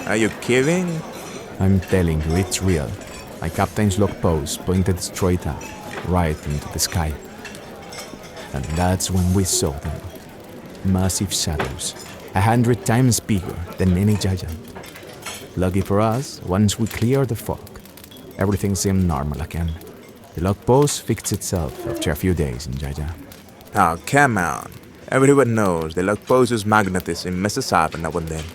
Are you kidding? I'm telling you, it's real. My captain's log post pointed straight up, right into the sky. And that's when we saw them. Massive shadows, 100 times bigger than any giant. Lucky for us, once we cleared the fog, everything seemed normal again. The log post fixed itself after a few days in Jaja. Oh, come on. Everyone knows the log pose's magnetism messes up now and then.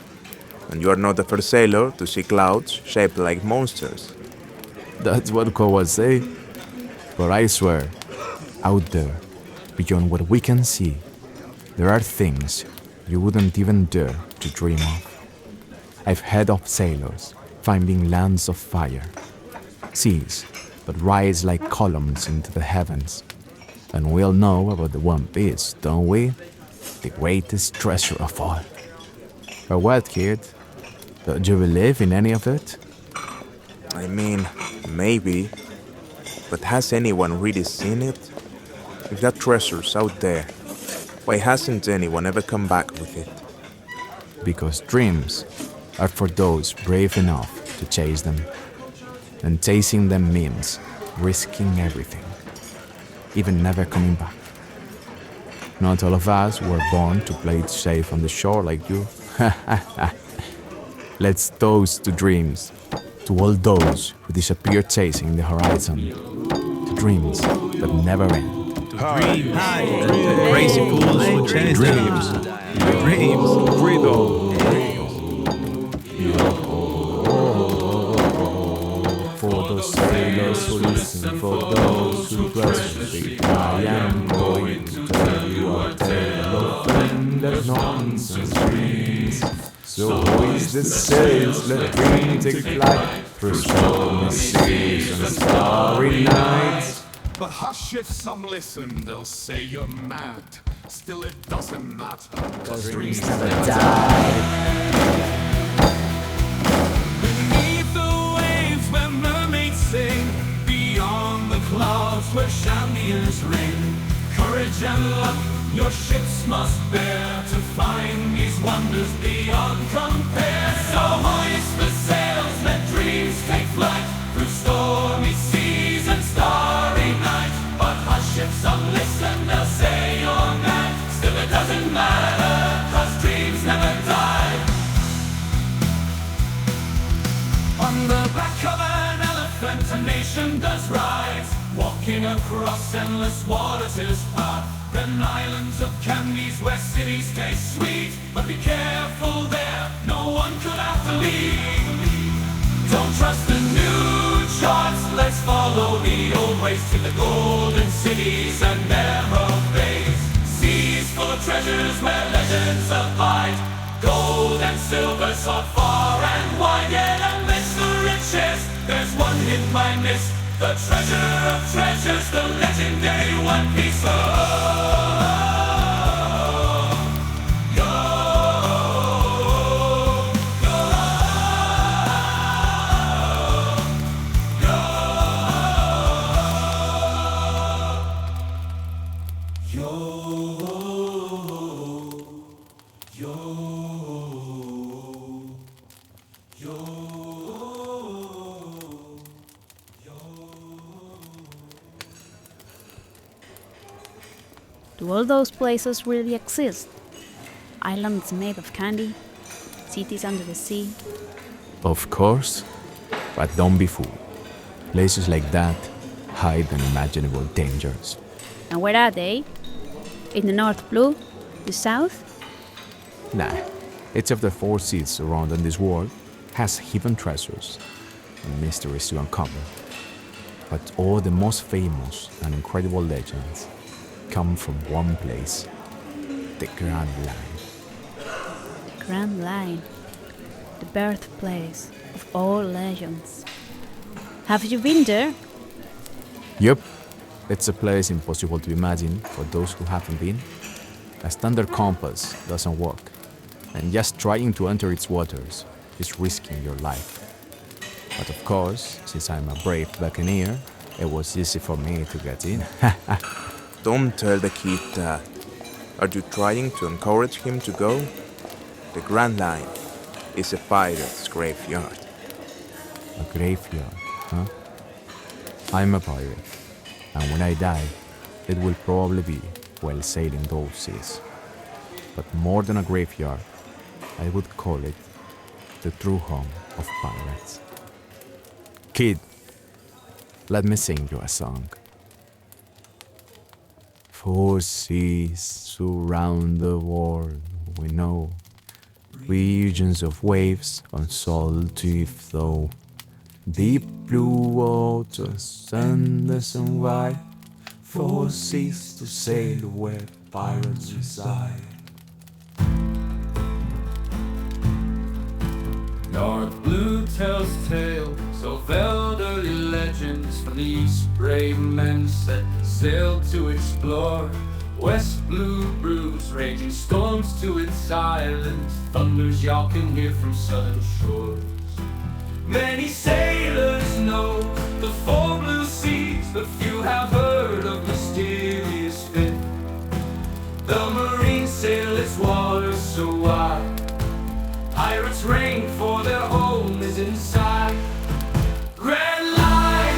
And you are not the first sailor to see clouds shaped like monsters. That's what Kowas say. But I swear, out there, beyond what we can see, there are things you wouldn't even dare to dream of. I've heard of sailors finding lands of fire, seas that rise like columns into the heavens. And we all know about the One Piece, don't we? The greatest treasure of all. For what, kid? Don't you believe in any of it? I mean, maybe. But has anyone really seen it? If that treasure's out there, why hasn't anyone ever come back with it? Because dreams are for those brave enough to chase them. And chasing them means risking everything, even never coming back. Not all of us were born to play it safe on the shore like you. Let's toast to dreams, to all those who disappear chasing the horizon, to dreams that never end. Dreams. Crazy fools who chase dreams. Dreams. Freedom. For those sailors who listen, for those who question, I am going to tell you a tale of endless nonsense dreams. So hoist the sails, let dream take flight through stormy seas and starry nights. But hush, if some listen, they'll say you're mad. Still it doesn't matter, cause dreams never die. Beneath the waves where mermaids sing, beyond the clouds where champions ring. Courage and luck your ships must bear to find these wonders beyond compare. So hoist the sails, let dreams take flight through stormy seas and starry night. But hush, if some listen, they'll say you're mad. Still it doesn't matter, cause dreams never die. On the back of an elephant a nation does rise, walking across endless waters his path. Then islands of candies where cities taste sweet. But be careful there, no one could have to leave. Don't trust the new charts, let's follow the old ways to the golden cities and emerald bays. Seas full of treasures where legends abide. Gold and silver sought far and wide. Yet amidst the riches, there's one hidden by mist. The treasure of treasures, the legendary One Piece love. Do all those places really exist? Islands made of candy? Cities under the sea? Of course, but don't be fooled. Places like that hide unimaginable dangers. And where are they? In the North Blue? The South? Nah, each of the 4 seas surrounding this world has hidden treasures and mysteries to uncover. But all the most famous and incredible legends come from one place, the Grand Line. The Grand Line, the birthplace of all legends. Have you been there? Yup, it's a place impossible to imagine for those who haven't been. A standard compass doesn't work, and just trying to enter its waters is risking your life. But of course, since I'm a brave buccaneer, it was easy for me to get in. Don't tell the kid that. Are you trying to encourage him to go? The Grand Line. is a pirate's graveyard. A graveyard, huh? I'm a pirate, and when I die, it will probably be while sailing those seas. But more than a graveyard, I would call it the true home of pirates. Kid, let me sing you a song. 4 seas surround the world, we know. Regions of waves on salty flow. Deep blue waters, endless and wide. 4 seas to sail where pirates reside. North Blue tells tales of elderly legends from these brave men set sail to explore. West Blue brews raging storms to its islands, thunders y'all can hear from southern shores. Many sailors know the 4 blue seas, but few have heard of mysterious fifth. The Marines sail its waters so wide, pirates reign for their home is inside. Grand line,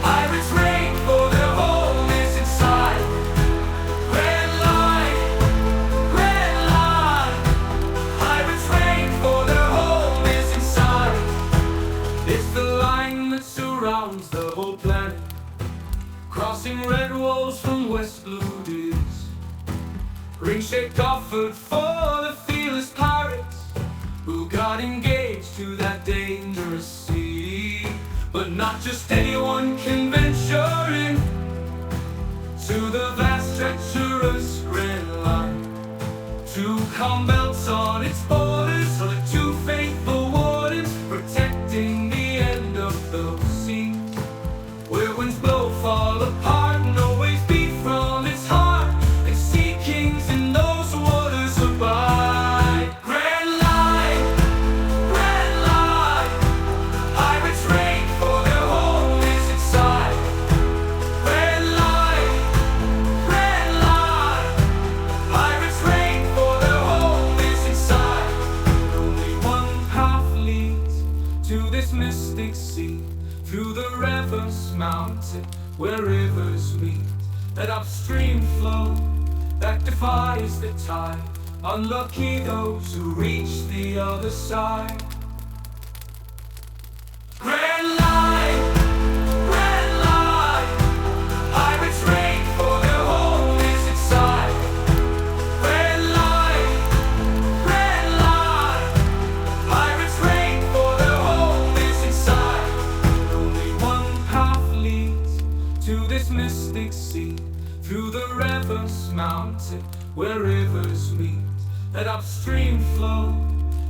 pirates reign for their home is inside. Grand line, pirates reign for their home is inside. It's the line that surrounds the whole planet, crossing red walls from West Blue days. Ring-shaped offered for the fearless pirates who got engaged to that dangerous sea. But not just anyone can venture in to the vast treacherous Grand Line. 2 calm belts on its borders are the 2 faithful wardens protecting the end of those seas. Where winds blow, fall apart, and always beat from its heart. Like sea kings in those waters abide. Grand line, pirates reign for their home is inside. Grand line, pirates reign for their home is inside. Only one path leads to this mystic sea, through the reverse mountain where rivers meet. That upstream flow that defies the tide. Unlucky those who reach the other side. Grand line, pirates reign for their home is inside. Grand line, pirates reign for their home is inside. Only one path leads to this mystic sea, through the reverse mountain where rivers meet. That upstream flow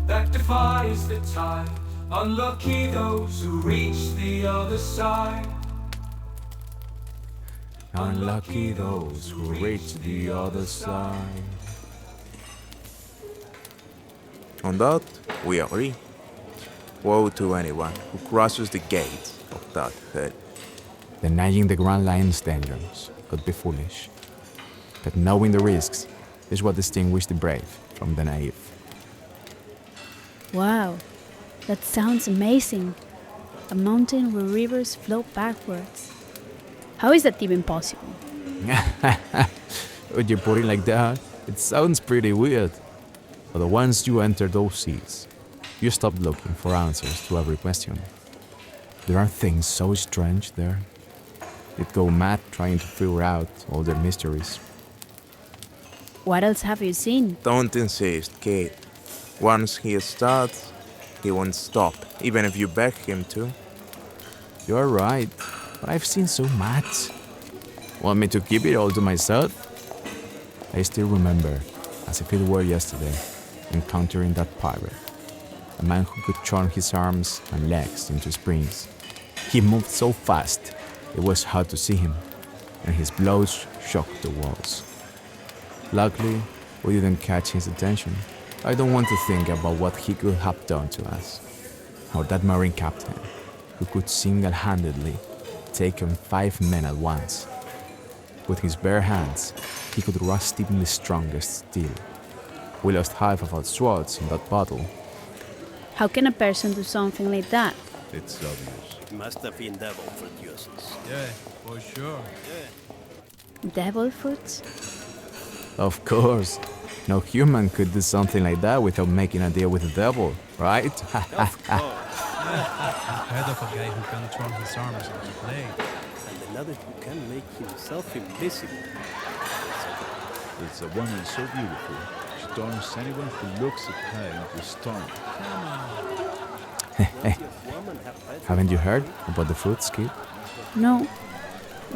that defies the tide. Unlucky those who reach the other side. Unlucky those who reach the other side. On that, we agree. Woe to anyone who crosses the gates of that hood. Denying the Grand Line's dangers could be foolish, but knowing the risks is what distinguishes the brave from the naive. Wow, that sounds amazing. A mountain where rivers flow backwards. How is that even possible? When you put it like that, it sounds pretty weird. But once you enter those seas, you stop looking for answers to every question. There are things so strange there. You'd go mad trying to figure out all the mysteries. What else have you seen? Don't insist, kid. Once he starts, he won't stop, even if you beg him to. You're right, but I've seen so much. Want me to keep it all to myself? I still remember, as if it were yesterday, encountering that pirate. A man who could turn his arms and legs into springs. He moved so fast, it was hard to see him, and his blows shocked the walls. Luckily, we didn't catch his attention. I don't want to think about what he could have done to us. Or that marine captain, who could single-handedly take on 5 men at once. With his bare hands, he could rust even the strongest steel. We lost half of our swords in that battle. How can a person do something like that? It's obvious. Must have been devil producers. Yeah, for sure. Devil fruits? Of course. No human could do something like that without making a deal with the devil, right? Head of a guy who can turn his arms into blade. And another who can make himself invisible. There's a woman so beautiful, she turns anyone who looks at her into stone. Haven't you heard about the fruits, kid? No.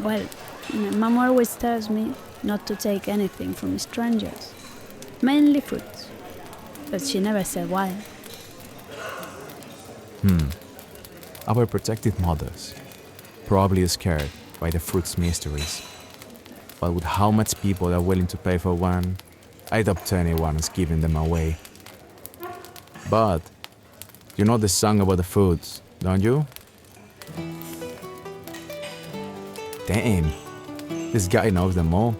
Well, Mom always tells me not to take anything from strangers. Mainly fruits. But she never said why. Our protected mothers, probably scared by the fruit's mysteries. But with how much people are willing to pay for one, I doubt anyone is giving them away. But you know the song about the fruits, don't you? Damn, this guy knows them all.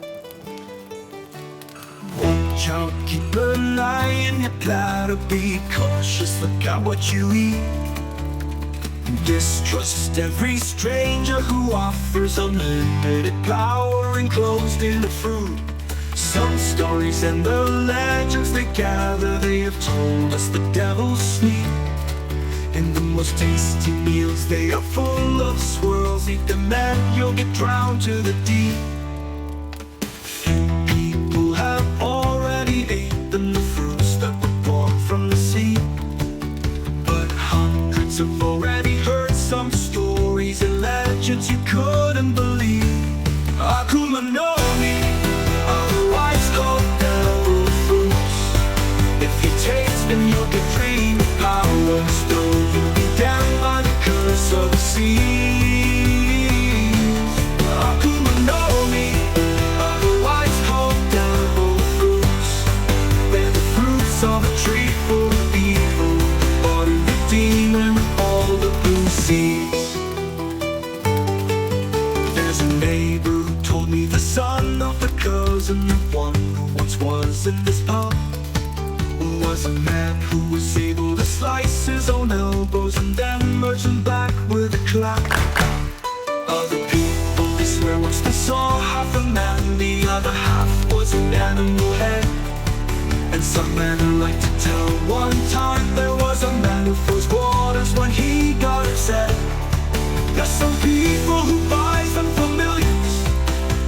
Watch out, keep an eye in your platter. Be cautious, look at what you eat. Distrust every stranger who offers unlimited power enclosed in the fruit. Some stories and the legends they gather, they have told us the devil's sneak. In the most tasty meals, they are full of swirls. Eat them and you'll get drowned to the deep. People have already eaten the fruits that were born from the sea, but hundreds have already heard some stories and legends you couldn't believe. Akuma no Mi, otherwise called devil fruits. If you taste them, you'll get dream powers. Though you'll be damned by the curse of the seas. Akuma no Mi, otherwise called devil fruits. They're the fruits of a tree full of evil, body of the demon with all the blue seeds. There's a neighbor who told me the son of the cousin of one who once was in this pub was a man who was able to slice his own elbows and then merge them back with a clap. Other people, they swear once they saw half a man, the other half was an animal head. And some men like to tell one time there was a man who froze waters when he got upset. There's some people who buy them for millions,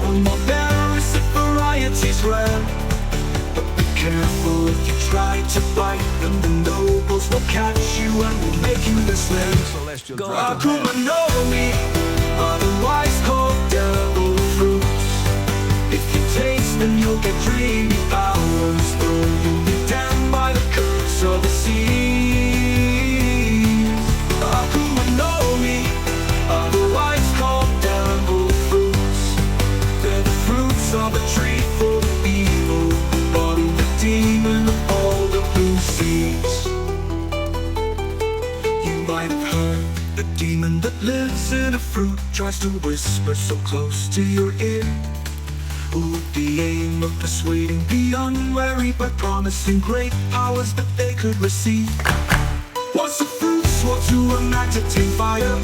or more berries if variety's rare. But be careful if you try to bite them, the nobles will catch you and will make you the slave. Akuma no Mi, otherwise called devil fruits. If you taste them, you'll get dreamy powers. Though you'll be damned by the curse of the seas. Akuma no Mi, otherwise called devil fruits. They're the fruits of a tree full of evil, body the demon of all the blue seeds. You might have heard the demon that lives in a fruit tries to whisper so close to your ear. With the aim of persuading the unwary by promising great powers that they could receive. Once the fruit swore to agitate fire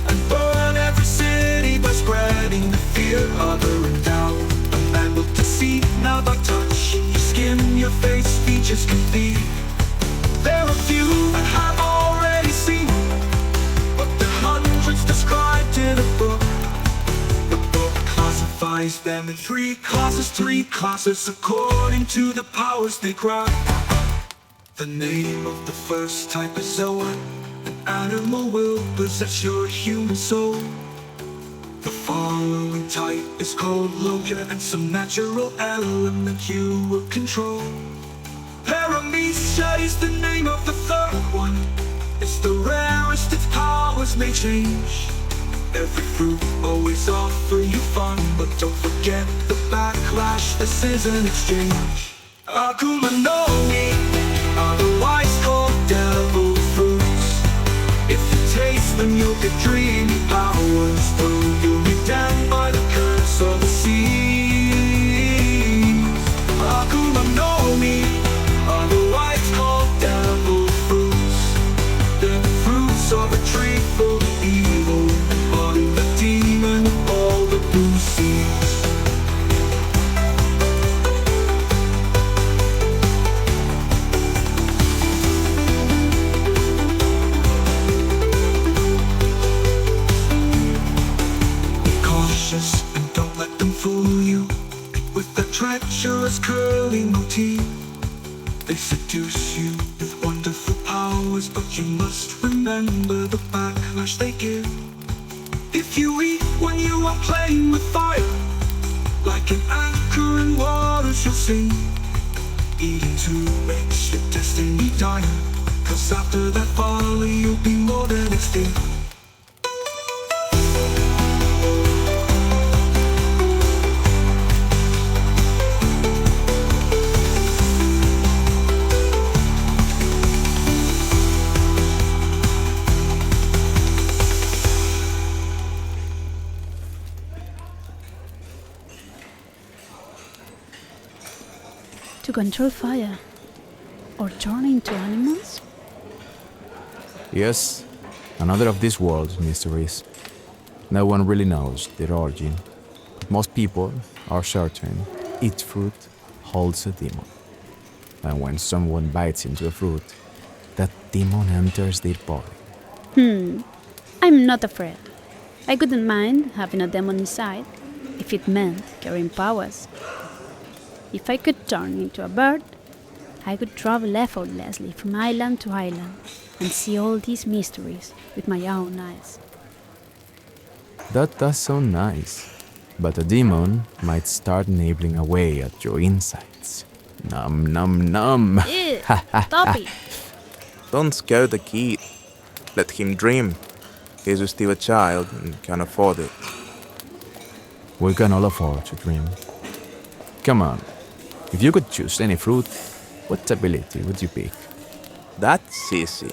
and burn every city by spreading the fear. Other endowed, a man will deceive. Now by touching your skin, your face features complete. There are few that have already seen, but the hundreds described in a book. The book classifies them in three classes according to the powers they grab. The name of the first type is Zoa. An animal will possess your human soul. The following type is called Logia, and some natural element you will control. Paramecia is the name of the third one. It's the rarest, its powers may change. Every fruit always offer you fun, but don't forget the backlash, this is an exchange. Akuma no Mi, otherwise called devil fruits. If you taste them, you'll get dreamy powers. Though you'll be damned by the curse of the seas. Akuma no Mi, voluptuous curling motif. They seduce you with wonderful powers, but you must remember the backlash they give. If you eat when you are playing with fire, like an anchor in waters you'll sink. Eating too makes your destiny dire, 'cause after that folly you'll be more than extinct. To control fire? Or turn into animals? Yes, another of these world's mysteries. No one really knows their origin, but most people are certain each fruit holds a demon. And when someone bites into a fruit, that demon enters their body. I'm not afraid. I couldn't mind having a demon inside if it meant carrying powers. If I could turn into a bird, I could travel effortlessly from island to island and see all these mysteries with my own eyes. That does sound nice, but a demon might start nibbling away at your insides. Num num num. Ew, stop it! Don't scare the kid. Let him dream. He's still a child and can afford it. We can all afford to dream. Come on, if you could choose any fruit, what ability would you pick? That's easy.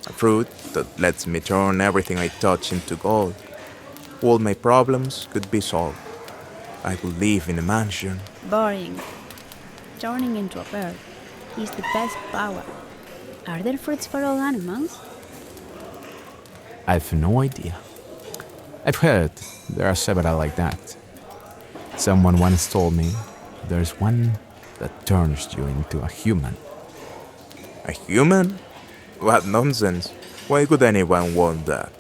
A fruit that lets me turn everything I touch into gold. All my problems could be solved. I could live in a mansion. Boring. Turning into a bird is the best power. Are there fruits for all animals? I've no idea. I've heard there are several like that. Someone once told me there's one that turns you into a human. A human? What nonsense. Why could anyone want that?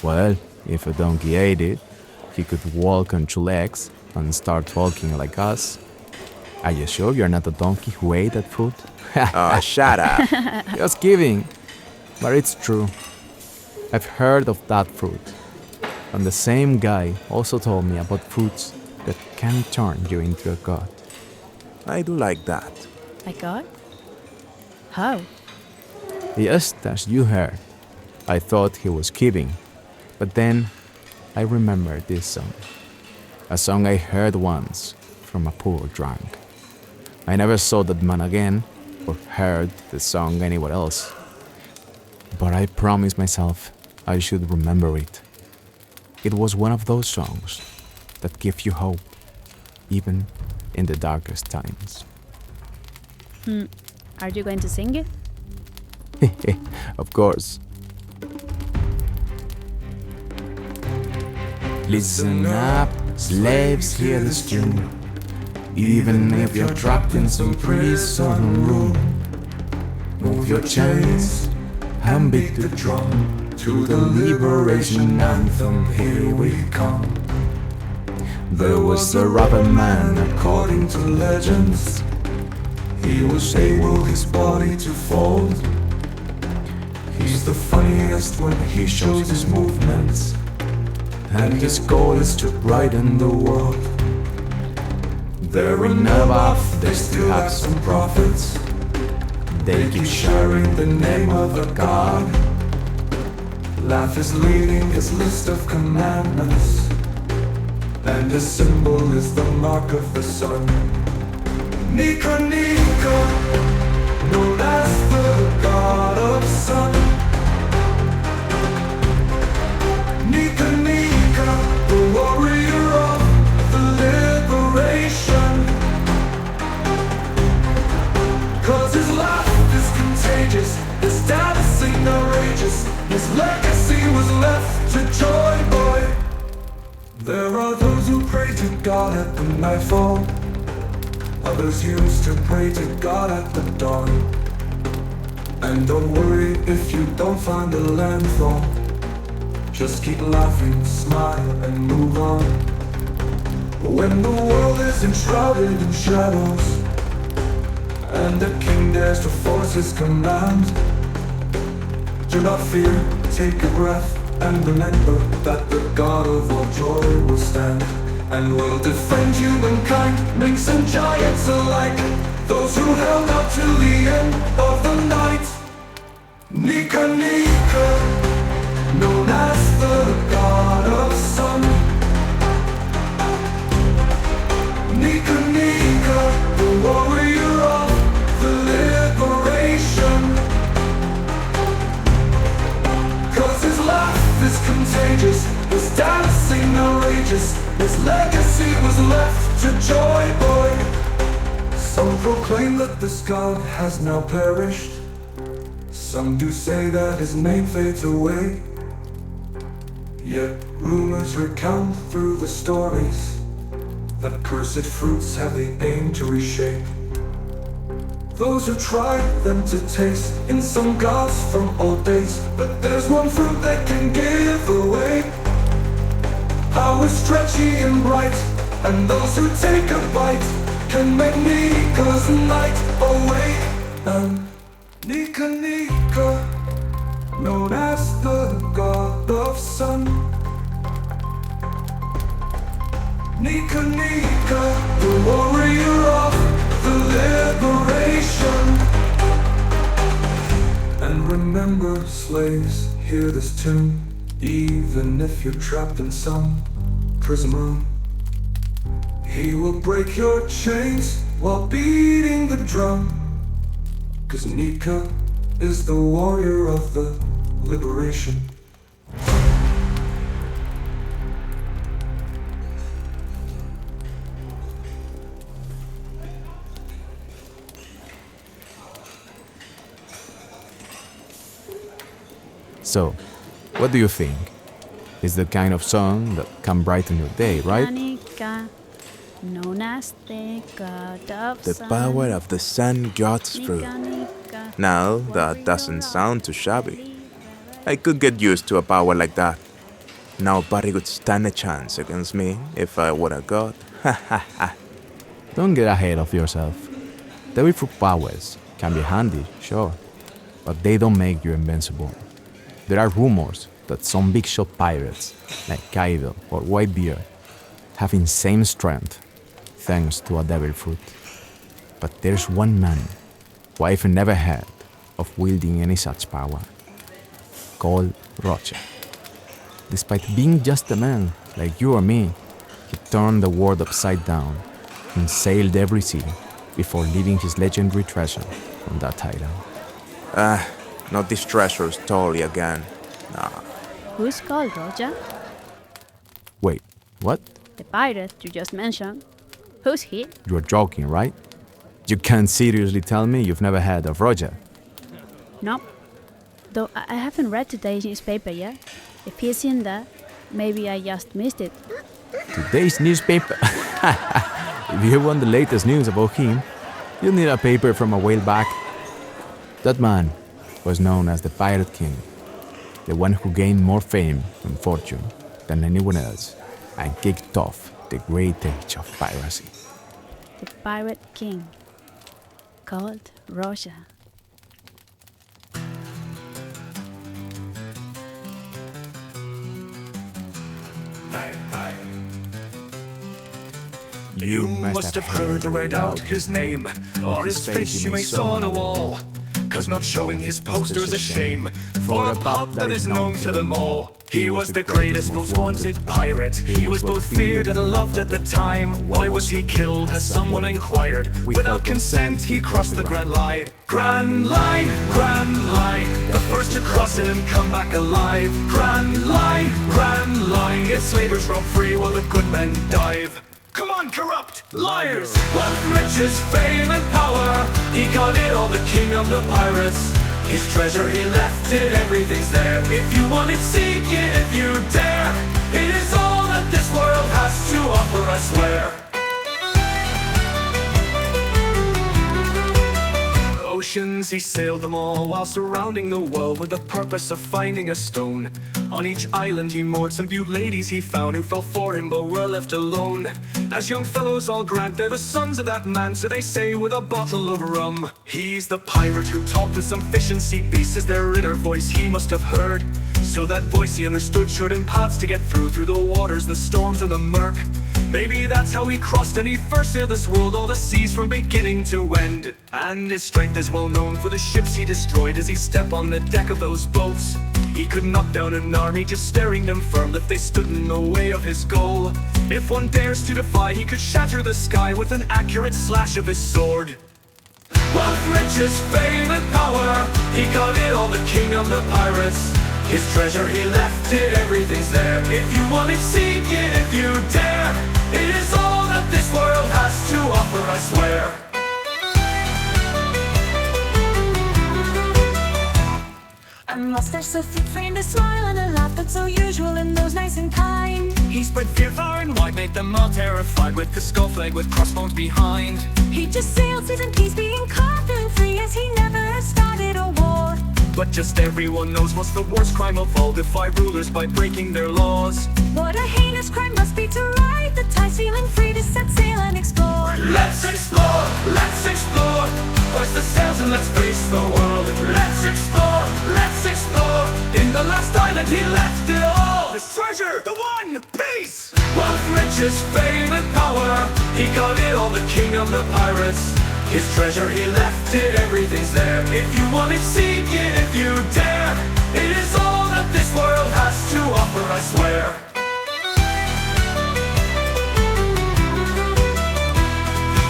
Well, if a donkey ate it, he could walk on two legs and start walking like us. Are you sure you're not a donkey who ate that fruit? Oh, shut up. Just kidding. But it's true. I've heard of that fruit. And the same guy also told me about fruits that can turn you into a god. I do like that. Like God? How? Yes, as you heard. I thought he was kidding. But then I remembered this song. A song I heard once from a poor drunk. I never saw that man again or heard the song anywhere else. But I promised myself I should remember it. It was one of those songs that give you hope, even in the darkest times. Are you going to sing it? Of course. Listen up, slaves, hear this tune. Even if you're trapped in some prison room, move your chains and beat the drum to the liberation anthem. Here we come. There was a rapper man, according to legends. He was able his body to fold. He's the funniest when he shows his movements, and his goal is to brighten the world. They're in above, they still have some prophets. They keep sharing the name of a god. Life is leading his list of commandments, and his symbol is the mark of the sun. Nika Nika, known as the god of sun. Nika Nika, the warrior of the liberation. 'Cause his life is contagious, his status ain't outrageous. His legacy was left to Joy Boy. There are those who pray to God at the nightfall. Others used to pray to God at the dawn. And don't worry if you don't find a landfall. Just keep laughing, smile and move on. When the world is enshrouded in shadows, and the king dares to force his command, do not fear, take a breath, and remember that the God of all joy will stand, and will defend humankind, minks and giants alike, those who held out till the end of the night. Nika Nika, known as the God of Sun. Nika Nika, the warrior of the liberation. Cause his laugh is contagious, his dancing outrageous, his legacy was left to Joy Boy. Some proclaim that this god has now perished, some do say that his name fades away. Yet rumors recount through the stories that cursed fruits have the aim to reshape those who tried them to taste in some gods from old days. But there's one fruit that can give away power stretchy and bright, and those who take a bite can make Nika's night awake. And Nika Nika, known as the God of Sun. Nika Nika, the warrior of the liberation. And remember, slaves, hear this tune, even if you're trapped in some prison room. He will break your chains while beating the drum, 'cause Nika is the warrior of the liberation. So, what do you think? It's the kind of song that can brighten your day, right? Nika, known as the God of The Sun. power of the sun god's fruit. Nika, Nika, Now, that doesn't sound too shabby. I could get used to a power like that. Nobody would stand a chance against me if I were a god. Don't get ahead of yourself. Devil fruit powers can be handy, sure, but they don't make you invincible. There are rumors that some big shot pirates, like Kaido or Whitebeard, have insane strength thanks to a devil fruit. But there's one man who I've never heard of wielding any such power, called Roger. Despite being just a man like you or me, he turned the world upside down and sailed every sea before leaving his legendary treasure on that island. Not this treasure story again. Nah. Who's called Roger? Wait, what? The pirate you just mentioned. Who's he? You're joking, right? You can't seriously tell me you've never heard of Roger. No. Though I haven't read today's newspaper yet. If he's in there, maybe I just missed it. Today's newspaper. If you want the latest news about him, you'll need a paper from a while back. That man was known as the Pirate King, the one who gained more fame and fortune than anyone else and kicked off the great age of piracy. The Pirate King, called Roger. You must have heard or read out his name, or his face you may saw on a wall. 'Cause not showing his poster's a shame, for a pop that is known to them all. He was the greatest, most wanted pirate. He was both feared and loved at the time. Why was he killed, as someone inquired? Without consent, he crossed the Grand Line. Grand Line, Grand Line, the first to cross it and come back alive. Grand Line, Grand Line, its slavers roam free while the good men dive. Come on, corrupt liars! Wealth, riches, fame, and power, he got it all, the king of the pirates. His treasure, he left it, everything's there. If you want it, seek it if you dare. It is all that this world has to offer, I swear. Oceans, he sailed them all, while surrounding the world with the purpose of finding a stone. On each island he moored some beaut ladies he found who fell for him but were left alone. As young fellows all grant they're the sons of that man, so they say with a bottle of rum. He's the pirate who talked with some fish and sea beasts, as their inner voice he must have heard. So that voice he understood showed him paths to get through the waters, the storms and the murk. Maybe that's how he crossed and he first sailed this world, all the seas from beginning to end. And his strength is well known for the ships he destroyed as he stepped on the deck of those boats. He could knock down an army just staring them firm if they stood in the way of his goal. If one dares to defy, he could shatter the sky with an accurate slash of his sword. Wealth, riches, fame and power, he got it all, the king of the pirates. His treasure he left it, everything's there. If you want it, seek it if you dare. It is all that this world has to offer, I swear. And whilst there's a thick framed a smile and a laugh that's so usual in those nice and kind, He spread fear far and wide, made them all terrified, with the skull flag with crossbones behind. he just sailed seas in peace, being confident free as he never started a war. But just everyone knows what's the worst crime of all, defy rulers by breaking their laws. What a heinous crime must be to ride the tide, feeling free to set sail and explore. Let's explore, let's explore. Hoist the sails and let's face the world. Let's explore, let's explore. In the last island he left it all. His treasure, the one, peace. Wealth, riches, fame and power, he got it all, the king of the pirates. His treasure he left it, everything's there. If you want it, seek it if you dare. It is all that this world has to offer, I swear.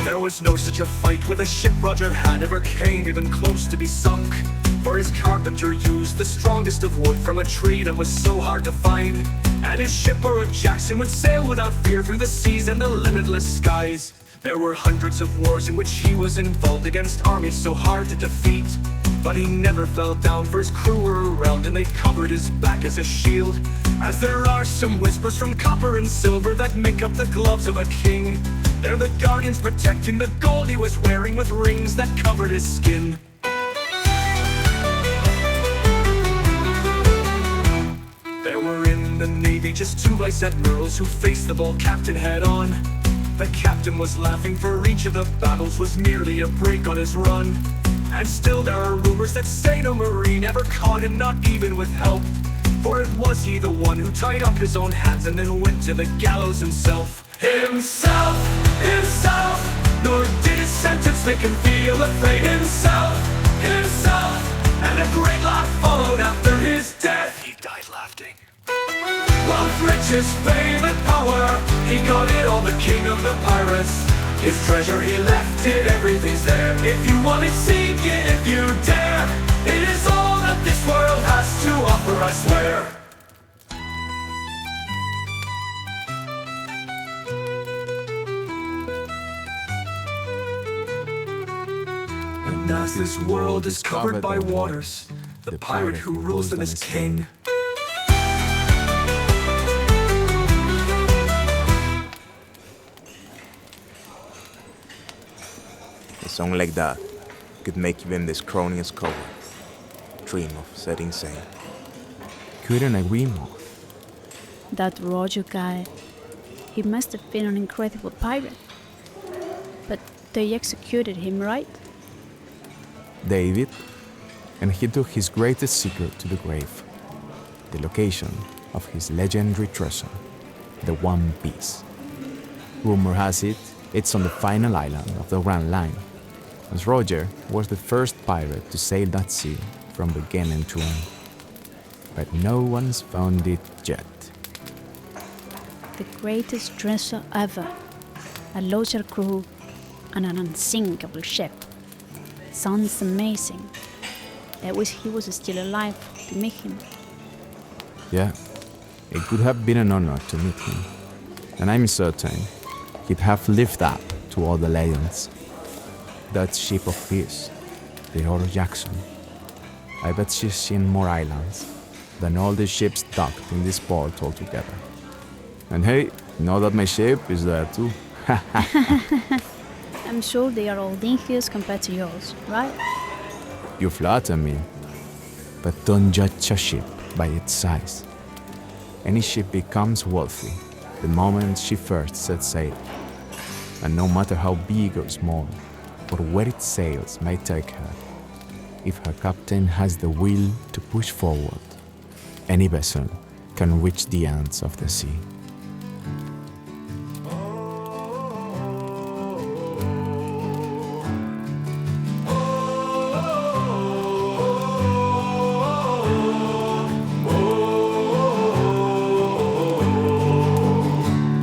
There was no such a fight with a ship Roger had ever came even close to be sunk. For his carpenter used the strongest of wood from a tree that was so hard to find. And his shipper Jackson would sail without fear through the seas and the limitless skies. There were hundreds of wars in which he was involved against armies so hard to defeat. But he never fell down, for his crew were around and they covered his back as a shield. As there are some whispers from copper and silver that make up the gloves of a king, they're the guardians protecting the gold he was wearing with rings that covered his skin. There were in the Navy just two vice admirals who faced the bold captain head on. The captain was laughing, for each of the battles was merely a break on his run. And still there are rumors that say no marine ever caught him, not even with help. For it was he the one who tied up his own hands and then went to the gallows himself. Himself, nor did his sentence make him feel afraid. Himself, and a great laugh followed after his death. He died laughing. Wealth, riches, fame and power, he got it all, the king of the pirates. His treasure he left it, everything's there. If you want it, seek it if you dare. It is all that this world has to offer, I swear. And as this world is covered by waters, the pirate who rules them is king. A song like that could make even the scrawniest coward dream of setting sail. Couldn't agree more. That Roger guy, he must have been an incredible pirate. But they executed him, right? David, and he took his greatest secret to the grave, the location of his legendary treasure, the One Piece. Rumor has it, it's on the final island of the Grand Line, as Roger was the first pirate to sail that sea from beginning to end. But no one's found it yet. The greatest treasure ever. A loyal crew and an unsinkable ship. Sounds amazing. I wish he was still alive to meet him. Yeah, it could have been an honor to meet him, and I'm certain he'd have lived up to all the legends. That ship of his, the Oro Jackson, I bet she's seen more islands than all the ships docked in this port altogether. And hey, know that my ship is there too. I'm sure they are all dinkies compared to yours, right? You flatter me, but don't judge a ship by its size. Any ship becomes wealthy the moment she first sets sail. And no matter how big or small, or where its sails may take her, if her captain has the will to push forward, any vessel can reach the ends of the sea.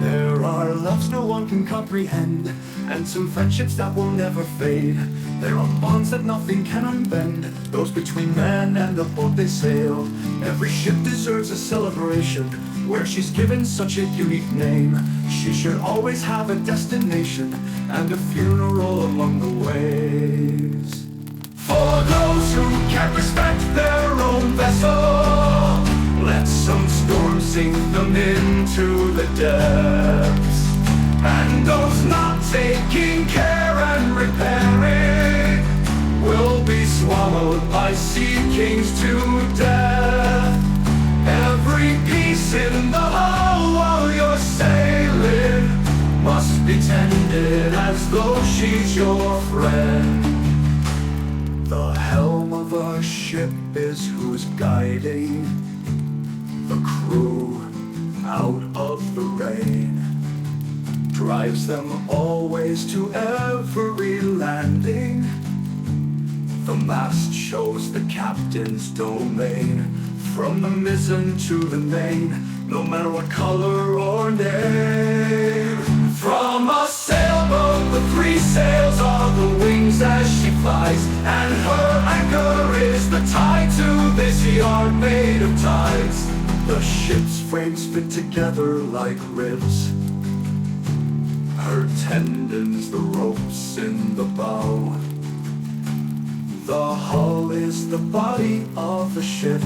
There are loves no one can comprehend, and some friendships that will never fade. There are bonds that nothing can unbend, those between man and the boat they sail. Every ship deserves a celebration, where she's given such a unique name. She should always have a destination, and a funeral along the ways. For those who can't respect their own vessel, let some storm sink them into the depths. And those not taking care and repairing will be swallowed by sea kings to death. Every piece in the hull while you're sailing must be tended as though she's your friend. The helm of a ship is who's guiding the crew out of the rain, drives them always to every landing. The mast shows the captain's domain, from the mizzen to the main, no matter what color or name. From a sailboat, the three sails are the wings as she flies, and her anchor is the tie to this yard made of ties. The ship's frames fit together like ribs, her tendons the ropes in the bow. The hull is the body of the ship,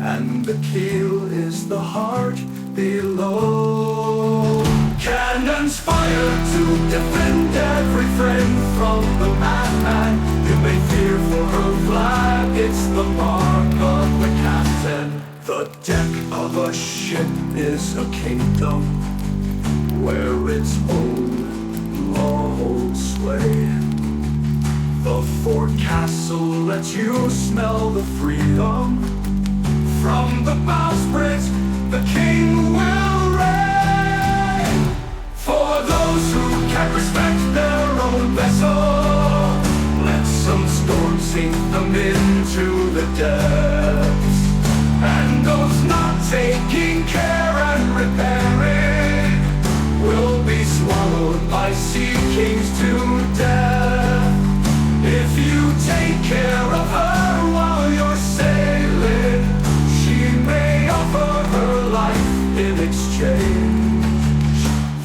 and the keel is the heart below. Cannons fire to defend every friend from the madman. You may fear for her flag, it's the mark of the captain. The deck of a ship is a kingdom, where its own law holds sway. The forecastle lets you smell the freedom. From the bowsprit, the king will reign. For those who can't respect their own vessel, let some storm sink them into the depths. And those not taking care and repairing will be swallowed by sea kings to death. If you take care of her while you're sailing, she may offer her life in exchange.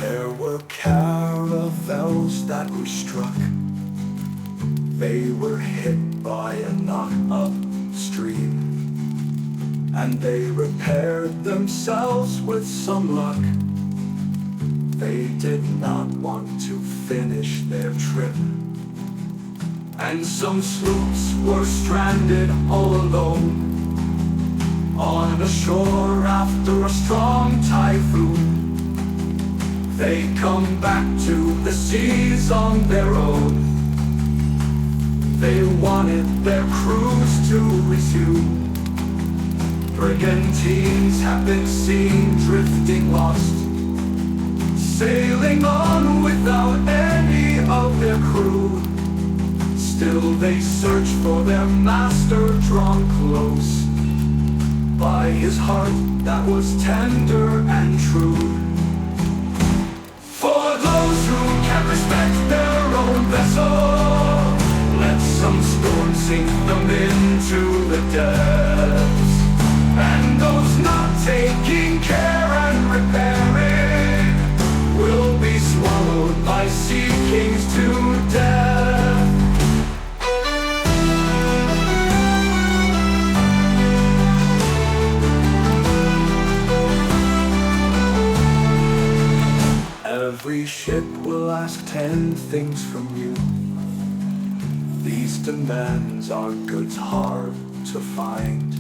There were caravels that were struck. They were hit by a knock-up stream, and they repaired themselves with some luck. They did not want to finish their trip, and some sloops were stranded all alone on the shore after a strong typhoon. They come back to the seas on their own. They wanted their crews to resume. Brigantines have been seen drifting lost, sailing on without any of their crew. Still they search for their master, drawn close by his heart that was tender and true. For those who can't respect their own vessel, let some storm sink them into the depths. And those not taking care and repairing will be swallowed by sea kings to death. Every ship will ask 10 things from you. These demands are goods hard to find.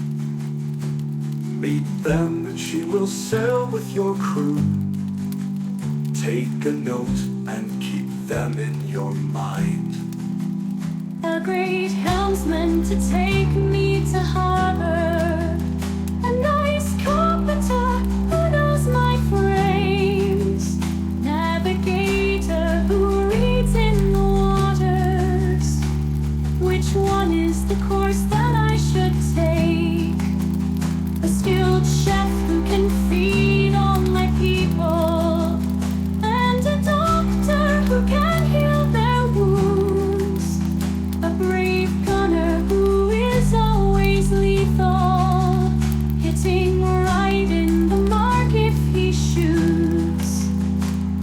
meet them and she will sail with your crew. Take a note and keep them in your mind. A great helmsman to take me to harbor. A nice carpenter who knows my frames. Navigator who reads in the waters. Which one is the course that I should take? A skilled chef who can feed all my people. And a doctor who can heal their wounds. A brave gunner who is always lethal, hitting right in the mark if he shoots.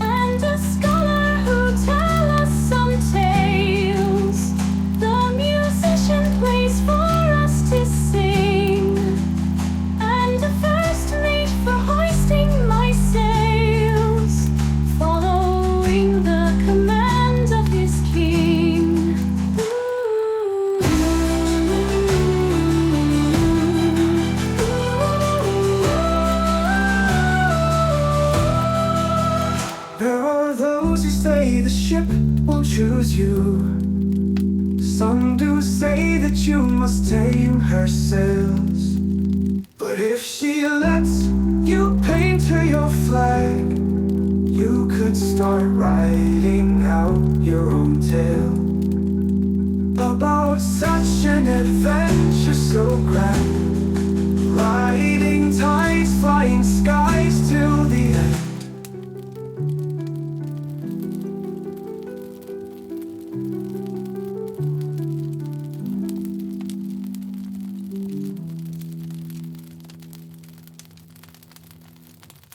And a scholar who tells us some tales. The musician plays for us to sing. And a first mate for hoisting my sails, following the command of his king. There are those who say the ship will choose you. Some do say that you must tame her sails. But if she lets you paint her your flag, you could start writing out your own tale about such an adventure so grand, riding tides, flying skies till the end.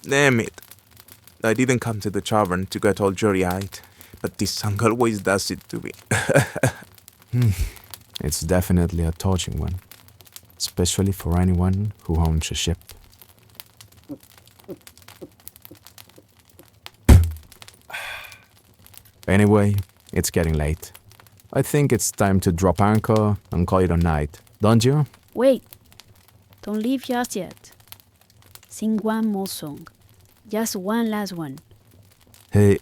Damn it. I didn't come to the tavern to get all jury-eyed, but this song always does it to me. It's definitely a touching one, especially for anyone who owns a ship. Anyway, it's getting late. I think it's time to drop anchor and call it a night, don't you? Wait, don't leave just yet. Sing one more song. Just one last one. Hey,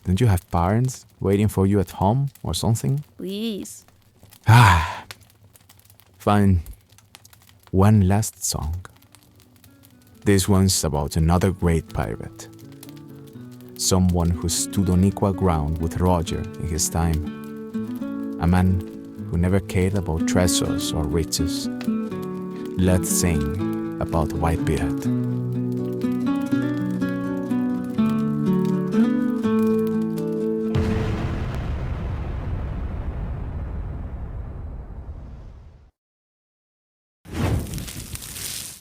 don't you have parents waiting for you at home or something? Please. Fine. One last song. This one's about another great pirate. Someone who stood on equal ground with Roger in his time. A man who never cared about treasures or riches. Let's sing about Whitebeard.